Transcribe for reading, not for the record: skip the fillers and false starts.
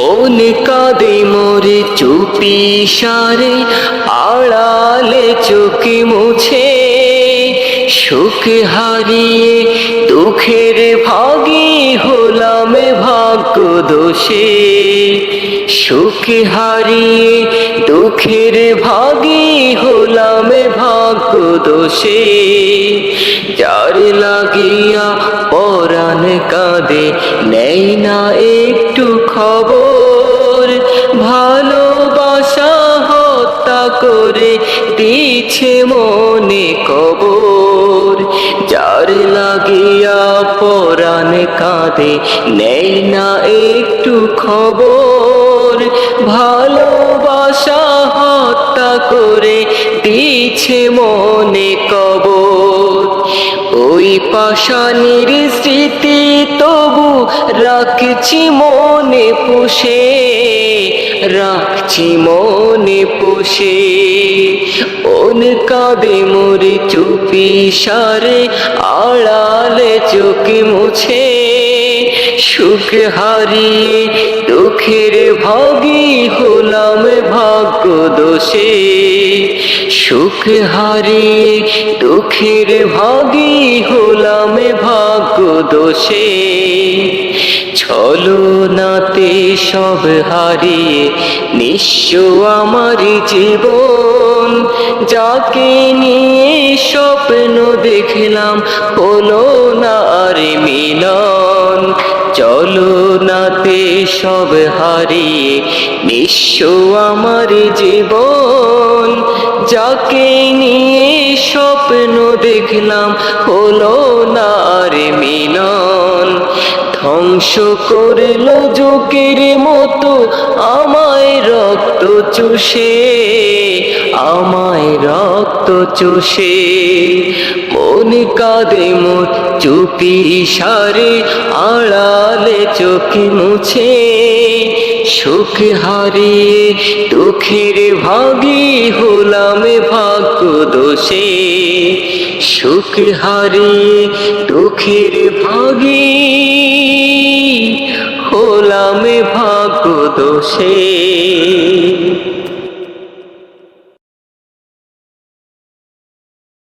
মন কাঁদে মোরে চুপি সারে, আড়ালে চোখে মুছে, সুখ হারিয়ে দুঃখের ভাগী হলাম ভাগ্য দোষে। সুখ হারিয়ে দুঃখের ভাগী হলাম ভাগ্য দোষে। যার লাগিয়া পরাণ কাঁদে নেই না একটু খবর, ভালোবাসা হত্যা করে দিছে মনে কবর। যার লাগিয়া পরাণ কাঁদে নেই না একটু খবর, ভালোবাসা হত্যা করে দিছে মনে কবর। ওই পাষাণের স্মৃতি তবু রাখছি মনে পুষে, রাখছি মনে পুষে। মন কাঁদে মোরে চুপি সারে, আড়ালে চোখে মুছে, সুখ হারিয়ে দুঃখের ভাগী হলাম ভাগ্য দোষে। সুখ হারিয়ে দুঃখের ভাগী হলাম ভাগ্য দোষে। ছলনাতে সব হারিয়ে নিঃস্ব আমার জীবন, যাকে নিয়ে স্বপ্ন দেখলাম হলো না আর মিলন। চলনাতে সব হারিয়ে নিঃস্ব আমার জীবন, যাকে নিয়ে স্বপ্ন দেখলাম হলো না আর মিলন। ধ্বংস করলো জোকের মতো আমায় রক্ত চুষে, আমায় রক্ত চুষে। মন কাঁদে মোর চুপি সারে, আড়ালে চোখে মুছে, সুখ হারিয়ে দুঃখের ভাগী হলাম ভাগ্য দোষে। সুখ হারিয়ে দুঃখের ভাগী হলাম ভাগ্য দোষে।